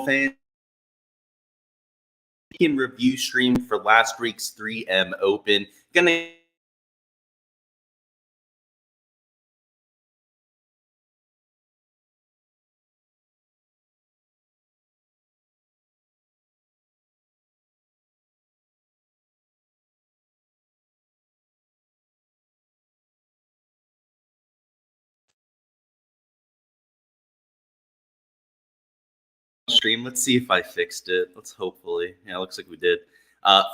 fans. In review stream for last week's 3M Open. Gonna stream. Let's see if I fixed it. Let's hopefully. Yeah, looks like we did.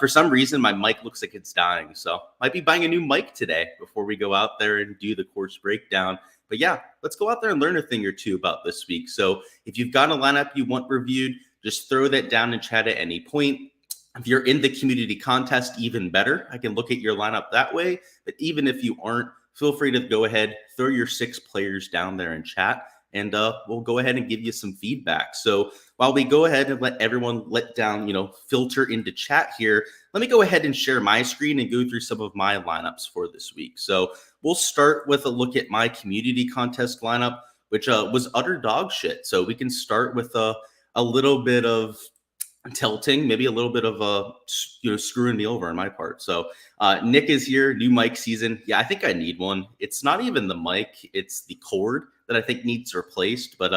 For some reason, my mic looks like it's dying, so might be buying a new mic today before we go out there and do the course breakdown. But yeah, let's go out there and learn a thing or two about this week. So if you've got a lineup you want reviewed, just throw that down in chat at any point. If you're in the community contest, even better. I can look at your lineup that way. But even if you aren't, feel free to go ahead, throw your 6 players down there in chat, and we'll go ahead and give you some feedback. So while we go ahead and let everyone filter into chat here, let me go ahead and share my screen and go through some of my lineups for this week. So we'll start with a look at my community contest lineup, which was utter dog shit. So we can start with a little bit of tilting, maybe a little bit of screwing me over on my part. So Nick is here, new mic season. Yeah, I think I need one. It's not even the mic, it's the cord that I think needs replaced. But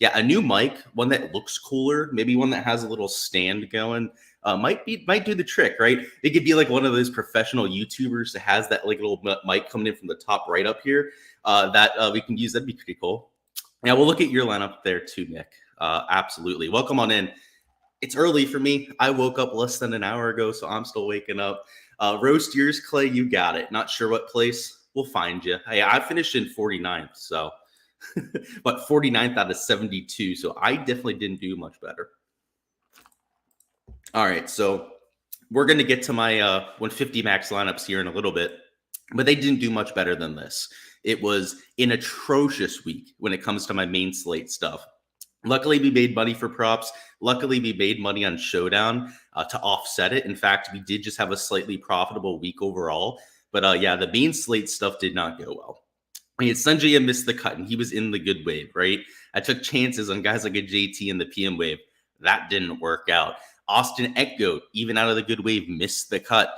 yeah, a new mic, one that looks cooler, maybe one that has a little stand going, might do the trick, right? It could be like one of those professional YouTubers that has that like little mic coming in from the top right up here that we can use. That'd be pretty cool. Yeah, we'll look at your lineup there too, Nick. Absolutely. Welcome on in. It's early for me. I woke up less than an hour ago, so I'm still waking up. Roast yours, Clay. You got it. Not sure what place. We'll find you. Hey, I finished in 49th, so but 49th out of 72. So I definitely didn't do much better. All right, so we're going to get to my 150 max lineups here in a little bit, but they didn't do much better than this. It was an atrocious week when it comes to my main slate stuff. Luckily, we made money for props. Luckily, we made money on Showdown to offset it. In fact, we did just have a slightly profitable week overall. But yeah, the main slate stuff did not go well. I mean, Sanjay missed the cut, and he was in the good wave, right? I took chances on guys like a JT in the PM wave. That didn't work out. Austin Eckgoat, even out of the good wave, missed the cut.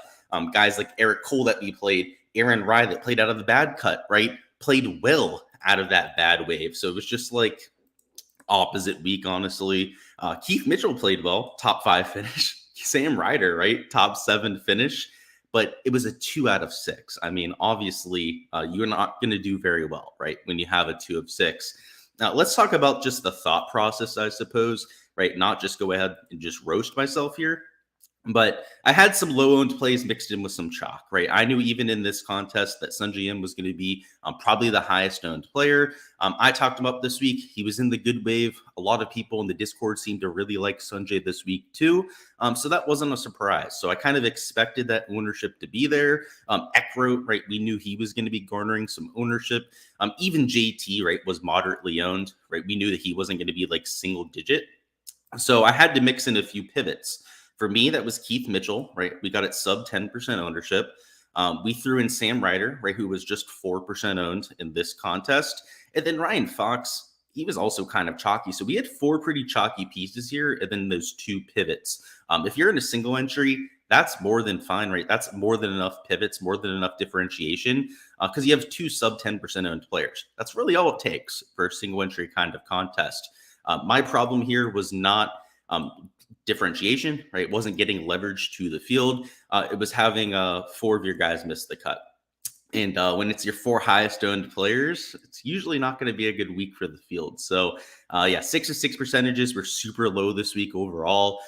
Guys like Eric Cole that we played, Aaron Rye that played out of the bad cut, right? Played well out of that bad wave. So it was just like opposite week, honestly. Keith Mitchell played well, top 5 finish. Sam Ryder, right? Top 7 finish. But it was a 2 out of 6. I mean, obviously, you're not going to do very well, right? When you have a 2 of 6. Now, let's talk about just the thought process, I suppose, right? Not just go ahead and just roast myself here. But I had some low-owned plays mixed in with some chalk, right? I knew even in this contest that Sanjay M was going to be probably the highest-owned player. I talked him up this week. He was in the good wave. A lot of people in the Discord seemed to really like Sanjay this week too. So that wasn't a surprise. So I kind of expected that ownership to be there. Eckroat, right? We knew he was going to be garnering some ownership. Even JT, right, was moderately owned, right? We knew that he wasn't going to be like single-digit. So I had to mix in a few pivots. For me, that was Keith Mitchell, right? We got it sub 10% ownership. We threw in Sam Ryder, right, who was just 4% owned in this contest. And then Ryan Fox, he was also kind of chalky. So we had 4 pretty chalky pieces here, and then those 2 pivots. If you're in a single entry, that's more than fine, right? That's more than enough pivots, more than enough differentiation, because you have 2 sub 10% owned players. That's really all it takes for a single entry kind of contest. My problem here was not differentiation, right? It wasn't getting leverage to the field. It was having 4 of your guys miss the cut. And when it's your 4 highest owned players, it's usually not going to be a good week for the field. So yeah, 6 of 6 percentages were super low this week overall.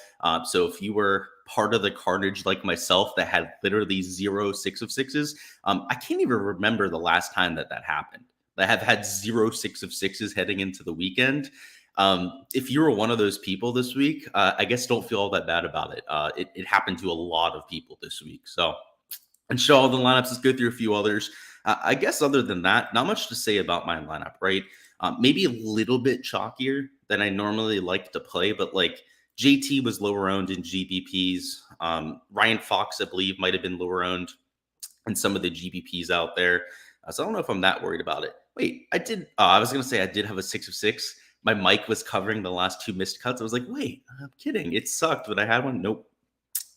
So if you were part of the carnage like myself that had literally 0 6 of 6s, I can't even remember the last time that happened. I have had 0 6 of 6s heading into the weekend. If you were one of those people this week, I guess don't feel all that bad about it. It happened to a lot of people this week. So, and show all the lineups. Let's go through a few others. I guess other than that, not much to say about my lineup, right? Maybe a little bit chalkier than I normally like to play, but like JT was lower owned in GBPs. Ryan Fox, I believe, might have been lower owned in some of the GBPs out there. So I don't know if I'm that worried about it. Wait, I did. I was going to say I did have a 6 of 6. my mic was covering the last 2 missed cuts. I was like, wait, I'm kidding. It sucked, but I had one. Nope.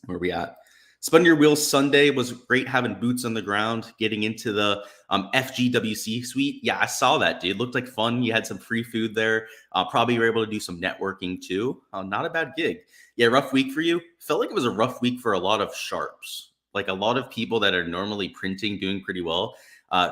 Where are we at? Spun Your Wheels Sunday was great, having boots on the ground, getting into the FGWC suite. Yeah, I saw that, dude. Looked like fun. You had some free food there. Probably were able to do some networking too. Not a bad gig. Yeah, rough week for you. Felt like it was a rough week for a lot of sharps. Like a lot of people that are normally printing, doing pretty well.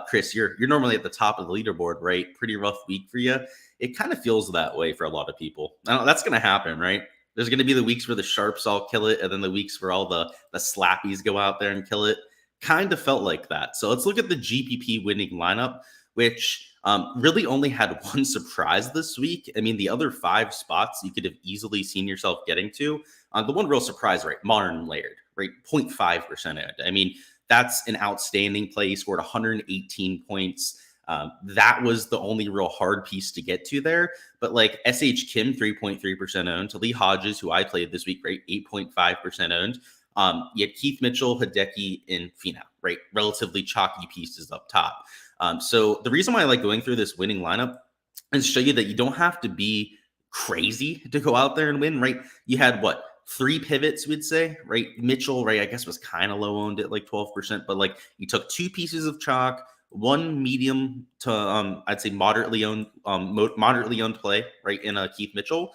Chris, you're normally at the top of the leaderboard, right? Pretty rough week for you. It kind of feels that way for a lot of people. I don't know, that's going to happen, right? There's going to be the weeks where the sharps all kill it, and then the weeks where all the slappies go out there and kill it. Kind of felt like that. So let's look at the GPP winning lineup, which really only had one surprise this week. I mean, the other 5 spots you could have easily seen yourself getting to. The one real surprise, right? Martin Laird, right? 0.5% owned. I mean, that's an outstanding play. He scored 118 points. That was the only real hard piece to get to there. But like SH Kim, 3.3% owned. To Lee Hodges, who I played this week, right? 8.5% owned. You had Keith Mitchell, Hideki, and Finau, right? Relatively chalky pieces up top. So the reason why I like going through this winning lineup is show you that you don't have to be crazy to go out there and win, right? You had what? 3 pivots, we'd say, right? Mitchell, right, I guess was kind of low owned at like 12%, but like you took 2 pieces of chalk, 1 medium to I'd say moderately owned play, right, in a Keith Mitchell.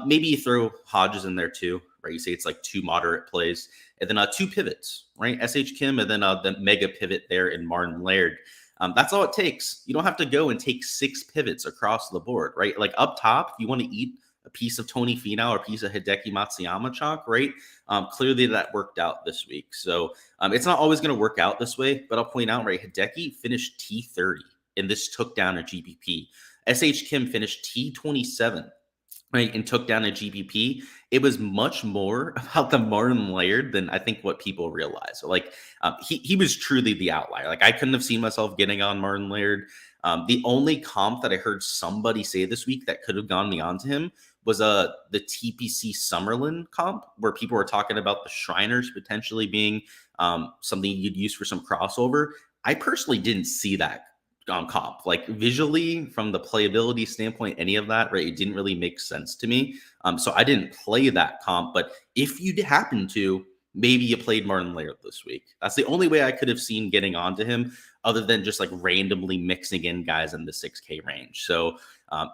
Maybe you throw Hodges in there too, right? You say it's like 2 moderate plays, and then 2 pivots, right? SH Kim, and then the mega pivot there in Martin Laird. That's all it takes. You don't have to go and take 6 pivots across the board, right? Like up top, you want to eat a piece of Tony Finau or a piece of Hideki Matsuyama chalk, right? Clearly that worked out this week. So it's not always going to work out this way, but I'll point out, right, Hideki finished T30, and this took down a GPP. SH Kim finished T27, right, and took down a GPP. It was much more about the Martin Laird than I think what people realize. So like he was truly the outlier. Like I couldn't have seen myself getting on Martin Laird. The only comp that I heard somebody say this week that could have gone me onto him was the TPC Summerlin comp, where people were talking about the Shriners potentially being something you'd use for some crossover. I personally didn't see that comp, like visually from the playability standpoint, any of that, right? It didn't really make sense to me. So I didn't play that comp, but if you happen to, maybe you played Martin Laird this week. That's the only way I could have seen getting onto him, other than just like randomly mixing in guys in the 6K range. So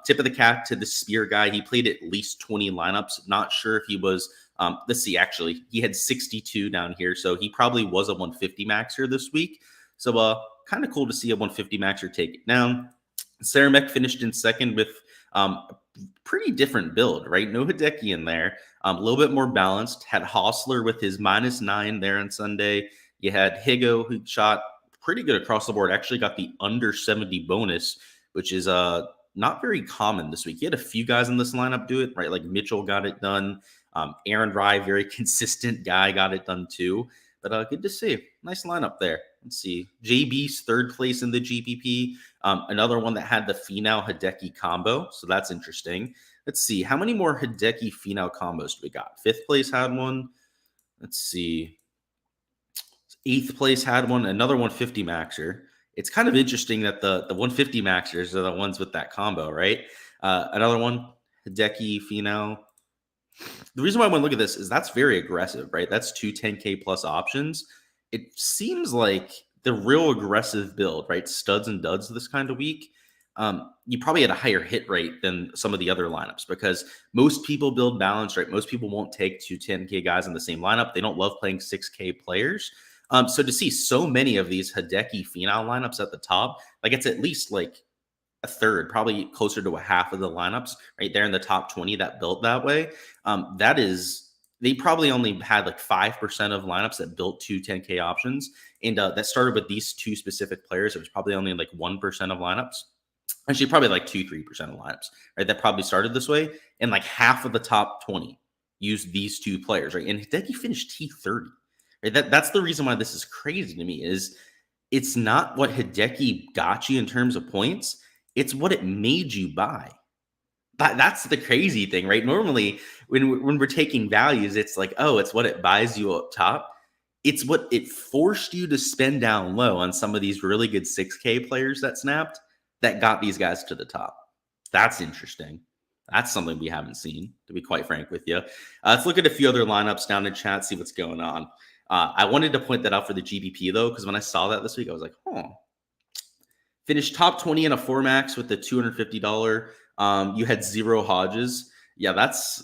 tip of the cap to the Spear guy. He played at least 20 lineups. Not sure if he was, let's see, actually, he had 62 down here. So he probably was a 150 maxer this week. So kind of cool to see a 150 maxer take it down. Saramek finished in second with pretty different build, right? No Hideki in there. A little bit more balanced. Had Hostler with his -9 there on Sunday. You had Higo, who shot pretty good across the board. Actually got the under 70 bonus, which is not very common this week. You had a few guys in this lineup do it, right? Like Mitchell got it done. Aaron Rye, very consistent guy, got it done too. But good to see. Nice lineup there. Let's see. JB's 3rd place in the GPP. Another one that had the Finau Hideki combo. So that's interesting. Let's see. How many more Hideki Finau combos do we got? 5th place had one. Let's see. 8th place had one. Another 150 maxer. It's kind of interesting that the 150 maxers are the ones with that combo, right? Another one, Hideki Finau. The reason why I want to look at this is that's very aggressive, right? That's 2 10K plus options. It seems like the real aggressive build, right? Studs and duds this kind of week. You probably had a higher hit rate than some of the other lineups, because most people build balance, right? Most people won't take 2 10K guys in the same lineup. They don't love playing 6K players. So to see so many of these Hideki Finau lineups at the top, like it's at least like a third, probably closer to a half of the lineups right there in the top 20 that built that way. That is, they probably only had like 5% of lineups that built 2 10K options. And that started with these 2 specific players. It was probably only like 1% of lineups. Actually, probably like 2-3% of lineups, right? That probably started this way. And like half of the top 20 used these 2 players, right? And Hideki finished T30. Right? That's the reason why this is crazy to me, is it's not what Hideki got you in terms of points. It's what it made you buy. That's the crazy thing, right? Normally, when we're taking values, it's like, oh, it's what it buys you up top. It's what it forced you to spend down low on some of these really good 6K players that snapped, that got these guys to the top. That's interesting. That's something we haven't seen, to be quite frank with you. Let's look at a few other lineups down in chat, see what's going on. I wanted to point that out for the GBP, though, because when I saw that this week, I was like, finished top 20 in a 4max with the $250. You had 0 Hodges. Yeah, that's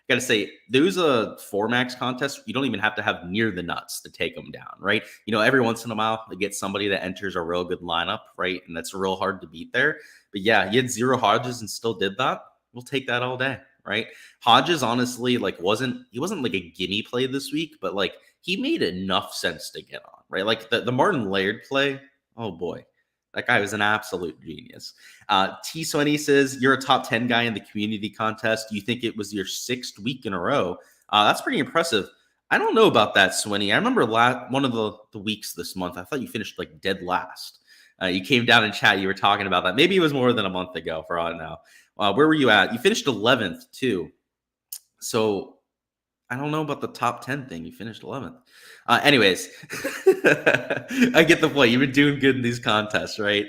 gotta say, there's a 4max contest. You don't even have to have near the nuts to take them down, right? Every once in a while, they get somebody that enters a real good lineup, right? And that's real hard to beat there. But yeah, you had 0 Hodges and still did that. We'll take that all day, right? Hodges, honestly, he wasn't like a gimme play this week, but like he made enough sense to get on, right? Like the Martin Laird play, oh boy. That guy was an absolute genius. T20 says, you're a top 10 guy in the community contest. Do you think it was your 6th week in a row? That's pretty impressive. I don't know about that, Swinny. I remember one of the weeks this month, I thought you finished like dead last. You came down in chat. You were talking about that. Maybe it was more than a month ago for all I know. Where were you at? You finished 11th too. So I don't know about the top 10 thing. You finished 11th. Anyways, I get the point. You've been doing good in these contests, right?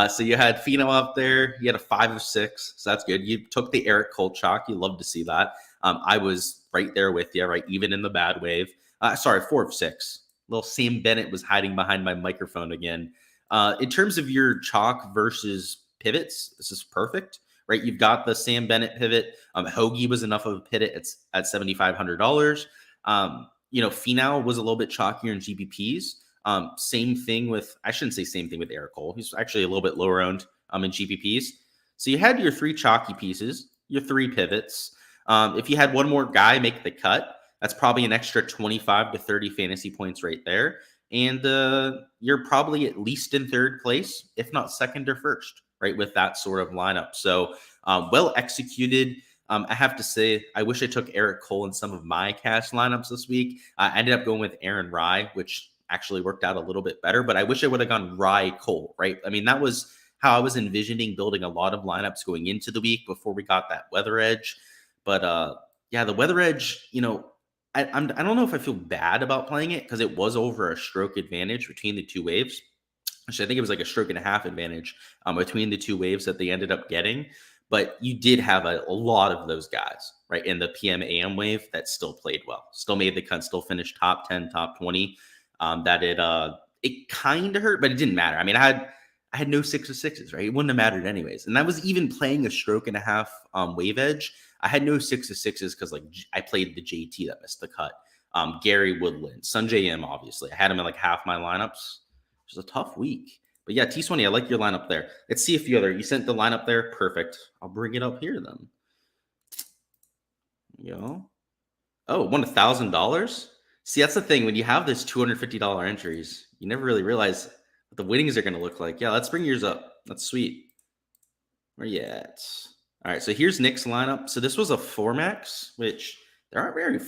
So you had Fino up there. You had a 5 of 6. So that's good. You took the Eric Cole chalk. You love to see that. I was right there with you, right? Even in the bad wave. 4 of 6. Little Sam Bennett was hiding behind my microphone again. In terms of your chalk versus pivots, this is perfect. Right, you've got the Sam Bennett pivot. Hoagie was enough of a pivot. It's at $7,500. Finau was a little bit chalkier in GPPs. Same thing with, I shouldn't say same thing with Eric Cole. He's actually a little bit lower owned in GPPs. So you had your 3 chalky pieces, your 3 pivots. If you had one more guy make the cut, that's probably an extra 25 to 30 fantasy points right there. And you're probably at least in 3rd place, if not 2nd or 1st. Right, with that sort of lineup. So well executed. I have to say, I wish I took Eric Cole in some of my cash lineups this week. I ended up going with Aaron Rye, which actually worked out a little bit better, but I wish I would have gone Rye Cole, right? I mean, that was how I was envisioning building a lot of lineups going into the week before we got that weather edge. But yeah, the weather edge, I don't know if I feel bad about playing it because it was over a stroke advantage between the 2 waves. Actually, I think it was like a stroke and a half advantage between the 2 waves that they ended up getting. But you did have a lot of those guys, right, in the PM AM wave that still played well, still made the cut, still finished top 10, top 20. It kind of hurt, but it didn't matter. I mean, I had no 6 of 6s, right? It wouldn't have mattered anyways. And that was even playing a stroke and a half wave edge. I had no 6 of 6s because like I played the JT that missed the cut. Gary Woodland, Sunjay M, obviously. I had him in like half my lineups. It was a tough week. But yeah, T20, I like your lineup there. Let's see a few other. You sent the lineup there. Perfect. I'll bring it up here then. Oh, won $1,000? See, that's the thing. When you have this $250 entries, you never really realize what the winnings are going to look like. Yeah, let's bring yours up. That's sweet. Where you at? All right, so here's Nick's lineup. So this was a 4max, which there aren't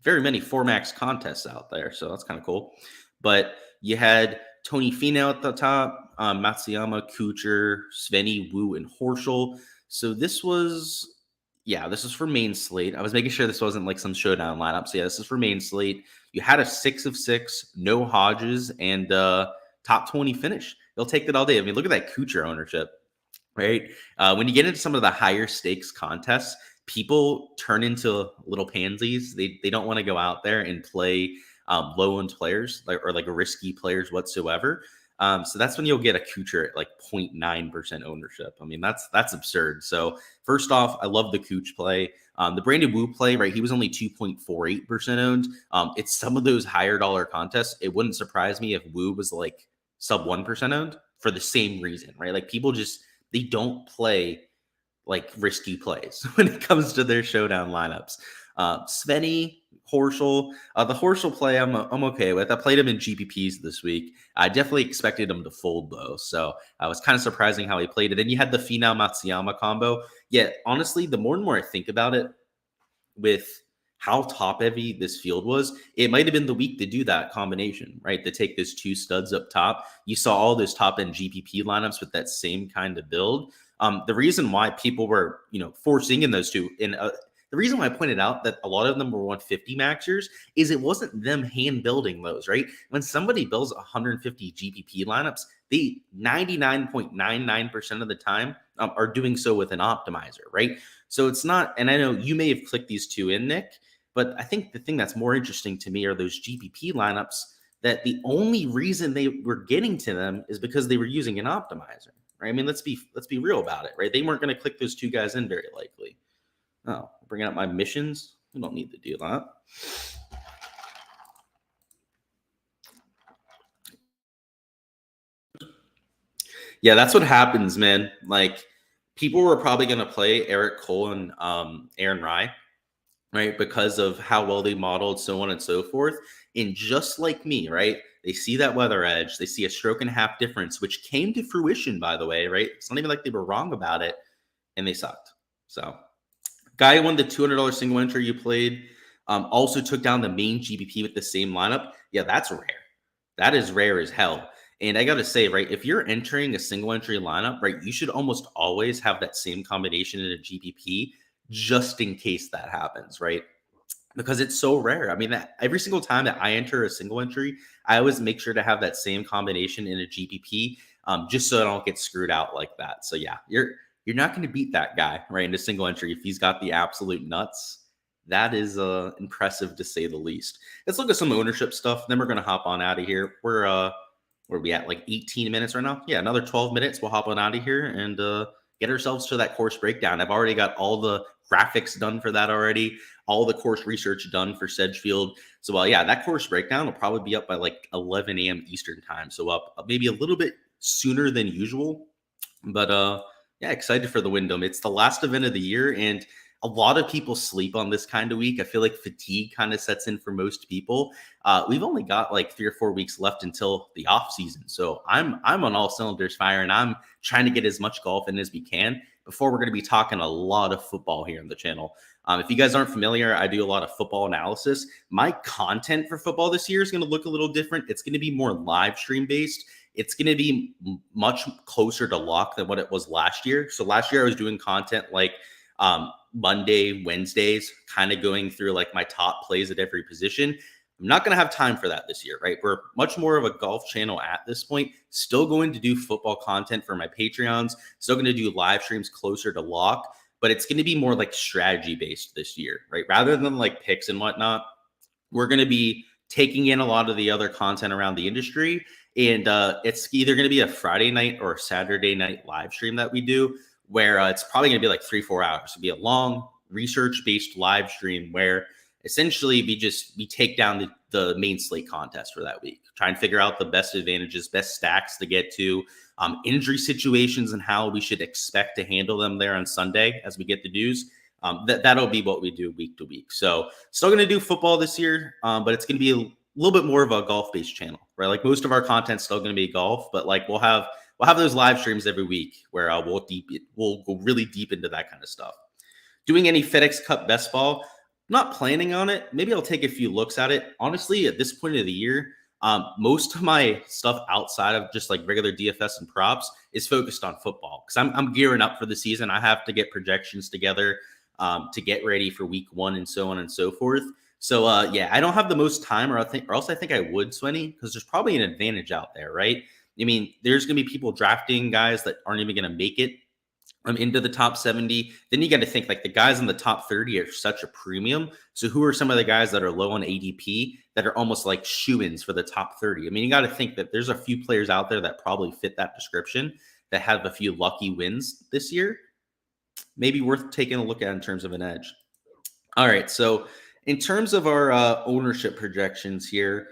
very many 4max contests out there. So that's kind of cool. But you had Tony Finau at the top, Matsuyama, Kuchar, Svenny, Wu, and Horschel. So this was for main slate. I was making sure this wasn't like some showdown lineup. So yeah, this is for main slate. You had a 6 of 6, no Hodges, and top 20 finish. You'll take that all day. I mean, look at that Kuchar ownership, right? When you get into some of the higher stakes contests, people turn into little pansies. They don't want to go out there and play low-owned players or risky players whatsoever. So that's when you'll get a Kuchar at like 0.9% ownership. I mean, that's absurd. So first off, I love the Kuch play. The Brandon Wu play, right? He was only 2.48% owned. It's some of those higher dollar contests. It wouldn't surprise me if Wu was like sub 1% owned for the same reason, right? Like people they don't play like risky plays when it comes to their showdown lineups. Svenny, Horschel. The Horschel play I'm okay with. I played him in GPPs this week. I definitely expected him to fold though, so I was kind of surprising how he played it. Then you had the Finau Matsuyama combo. Yeah, honestly, the more and more I think about it, with how top heavy this field was, it might have been the week to do that combination, right? To take those 2 studs up top. You saw all those top end GPP lineups with that same kind of build. The reason why people were, forcing in those two, the reason why I pointed out that a lot of them were 150 maxers is it wasn't them hand building those, right? When somebody builds 150 GPP lineups, they 99.99% of the time are doing so with an optimizer, right? So it's not, and I know you may have clicked these two in, Nick, but I think the thing that's more interesting to me are those GPP lineups that the only reason they were getting to them is because they were using an optimizer, right? I mean, let's be real about it, right? They weren't going to click those two guys in very likely. Oh, bringing up my missions. We don't need to do that. Yeah, that's what happens, man. Like, people were probably going to play Eric Cole and Aaron Rye, right? Because of how well they modeled, so on and so forth. And just like me, right? They see that weather edge. They see a stroke and a half difference, which came to fruition, by the way, right? It's not even like they were wrong about it, and they sucked. So, guy who won the $200 single entry you played also took down the main GBP with the same lineup. Yeah, that's rare. That is rare as hell. And I got to say, right, if you're entering a single entry lineup, right, you should almost always have that same combination in a GPP just in case that happens, right? Because it's so rare. I mean, every single time that I enter a single entry, I always make sure to have that same combination in a GPP, just so I don't get screwed out like that. So yeah, you're not going to beat that guy, right, in a single entry if he's got the absolute nuts. That is impressive to say the least. Let's look at some ownership stuff. Then we're going to hop on out of here. Where are we at? Like 18 minutes right now? Yeah, another 12 minutes. We'll hop on out of here and get ourselves to that course breakdown. I've already got all the graphics done for that already, all the course research done for Sedgefield. So, yeah, that course breakdown will probably be up by like 11 a.m. Eastern time. So up maybe a little bit sooner than usual. But yeah, excited for the Wyndham. It's the last event of the year, and a lot of people sleep on this kind of week. I feel like fatigue kind of sets in for most people. We've only got like 3 or 4 weeks left until the off season. So I'm on all cylinders fire, and I'm trying to get as much golf in as we can before we're going to be talking a lot of football here on the channel. If you guys aren't familiar, I do a lot of football analysis. My content for football this year is going to look a little different. It's going to be more live stream based. It's going to be much closer to lock than what it was last year. So last year I was doing content like Monday, Wednesdays, kind of going through like my top plays at every position. I'm not going to have time for that this year, right? We're much more of a golf channel at this point. Still going to do football content for my Patreons. Still going to do live streams closer to lock, but it's going to be more like strategy based this year, right? Rather than like picks and whatnot, we're going to be taking in a lot of the other content around the industry. And it's either going to be a Friday night or a Saturday night live stream that we do, where it's probably going to be like 3-4 hours. It'll be a long research-based live stream where essentially we take down the main slate contest for that week, try and figure out the best advantages, best stacks to get to, injury situations and how we should expect to handle them there on Sunday as we get the news. That'll be what we do week to week. So still going to do football this year, but it's going to be a little bit more of a golf-based channel, right? Like most of our content's still going to be golf, but like we'll have those live streams every week where we'll go really deep into that kind of stuff. Doing any FedEx Cup best ball, not planning on it. Maybe I'll take a few looks at it. Honestly, at this point of the year, most of my stuff outside of just like regular DFS and props is focused on football because I'm gearing up for the season. I have to get projections together to get ready for week 1 and so on and so forth. So yeah, I don't have the most time, or else I think I would, Swenny, because there's probably an advantage out there, right? I mean, there's going to be people drafting guys that aren't even going to make it into the top 70. Then you got to think like the guys in the top 30 are such a premium. So who are some of the guys that are low on ADP that are almost like shoo-ins for the top 30? I mean, you got to think that there's a few players out there that probably fit that description that have a few lucky wins this year. Maybe worth taking a look at in terms of an edge. All right, so in terms of our ownership projections here,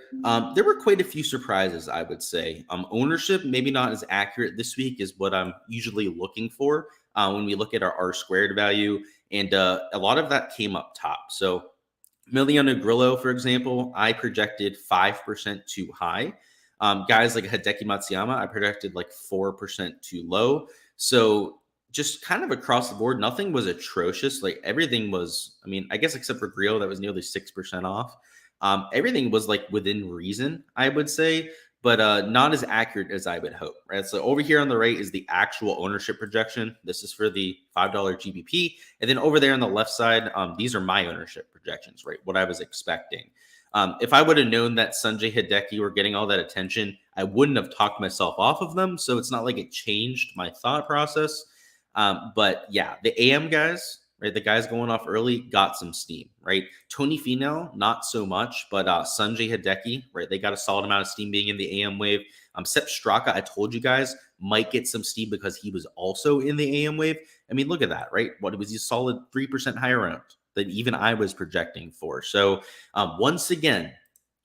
there were quite a few surprises, I would say. Ownership, maybe not as accurate this week as what I'm usually looking for when we look at our R-squared value. And a lot of that came up top. So Miliano Grillo, for example, I projected 5% too high. Guys like Hideki Matsuyama, I projected like 4% too low. So just kind of across the board, nothing was atrocious. Like everything was, I mean, I guess except for Grillo, that was nearly 6% off. Everything was like within reason, I would say. but not as accurate as I would hope, right? So over here on the right is the actual ownership projection. This is for the $5 GBP. And then over there on the left side, these are my ownership projections, right? What I was expecting. If I would have known that Sanjay Hideki were getting all that attention, I wouldn't have talked myself off of them. So it's not like it changed my thought process. But yeah, the AM guys, right? The guys going off early got some steam, right? Tony Finau, not so much, but Sanjay Hideki, right? They got a solid amount of steam being in the AM wave. Sepp Straka, I told you guys, might get some steam because he was also in the AM wave. I mean, look at that, right? What was he solid 3% higher round than even I was projecting for. So once again,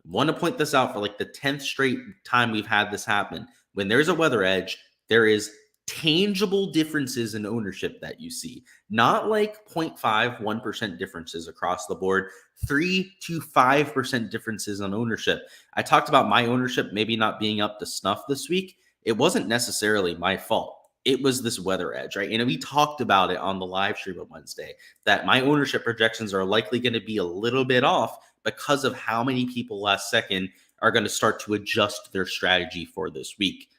want to point this out for like the 10th straight time we've had this happen. When there's a weather edge, there is tangible differences in ownership that you see, not like 0.5, 1% differences across the board, 3 to 5% differences on ownership. I talked about my ownership maybe not being up to snuff this week. It wasn't necessarily my fault. It was this weather edge, right? And we talked about it on the live stream on Wednesday that my ownership projections are likely going to be a little bit off because of how many people last second are going to start to adjust their strategy for this week.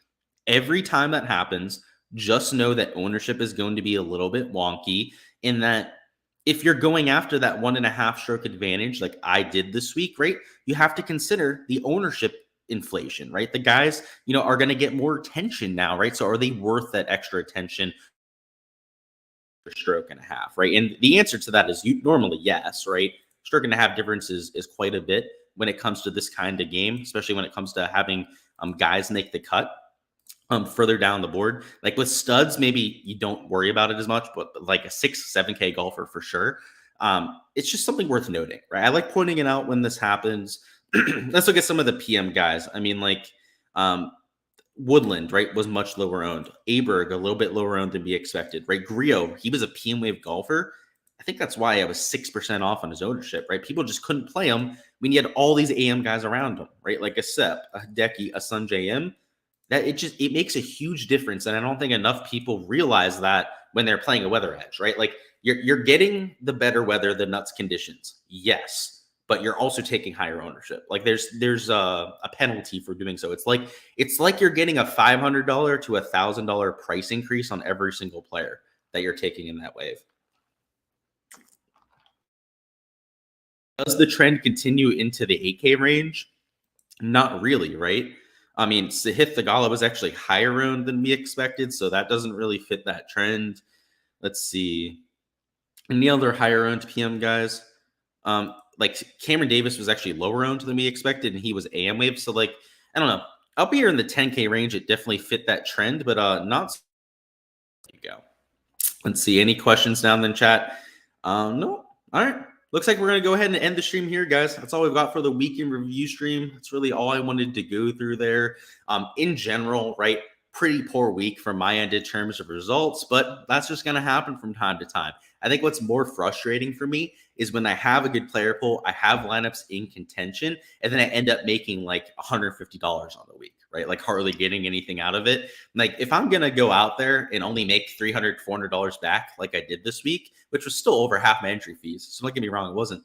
Every time that happens, just know that ownership is going to be a little bit wonky in that if you're going after that 1.5 stroke advantage like I did this week, right, you have to consider the ownership inflation, right? The guys, are going to get more attention now, right? So are they worth that extra attention per stroke and a half, right? And the answer to that is normally yes, right? Stroke and a half difference is quite a bit when it comes to this kind of game, especially when it comes to having guys make the cut further down the board. Like with studs, maybe you don't worry about it as much, but like a 6-7K golfer for sure. It's just something worth noting, right? I like pointing it out when this happens. Let's look at some of the PM guys. I mean, like Woodland, right, was much lower owned. Aberg, a little bit lower owned than we expected, right? Griot, he was a PM wave golfer. I think that's why I was 6% off on his ownership, right? People just couldn't play him when you had all these AM guys around him, right? Like a Sepp, a Hideki, a Sanjay M. That it makes a huge difference. And I don't think enough people realize that when they're playing a weather edge, right? Like you're getting the better weather, the nuts conditions. Yes. But you're also taking higher ownership. Like there's a penalty for doing so. It's like you're getting a $500 to $1,000 price increase on every single player that you're taking in that wave. Does the trend continue into the 8K range? Not really, right? I mean, Sahith Theegala was actually higher owned than we expected, so that doesn't really fit that trend. Let's see. Any other higher owned PM guys? Like Cameron Davis was actually lower owned than we expected, and he was AM wave. So like, I don't know. Up here in the 10K range, it definitely fit that trend, but not. There you go. Let's see. Any questions down in chat? No. All right. Looks like we're going to go ahead and end the stream here, guys. That's all we've got for the weekend review stream. That's really all I wanted to go through there. In general, right, pretty poor week from my end in terms of results, but that's just going to happen from time to time. I think what's more frustrating for me is when I have a good player pool, I have lineups in contention, and then I end up making like $150 on the week, right? Like hardly getting anything out of it. Like if I'm going to go out there and only make $300, $400 back like I did this week, which was still over half my entry fees. So don't get me wrong, it wasn't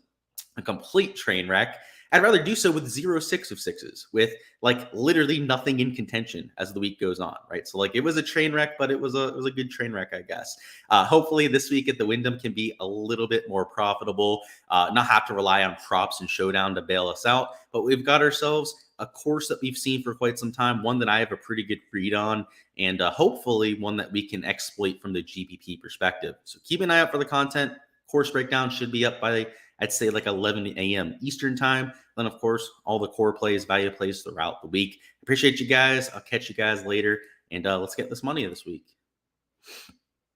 a complete train wreck. I'd rather do so with 0-6 of 6s, with like literally nothing in contention as the week goes on, right? So like it was a train wreck, but it was a good train wreck, I guess. Hopefully this week at the Wyndham can be a little bit more profitable, not have to rely on props and showdown to bail us out. But we've got ourselves a course that we've seen for quite some time, one that I have a pretty good read on, and hopefully one that we can exploit from the GPP perspective. So keep an eye out for the content. Course breakdown should be up by, I'd say, like 11 a.m. Eastern time. Then, of course, all the core plays, value plays throughout the week. Appreciate you guys. I'll catch you guys later, and let's get this money this week.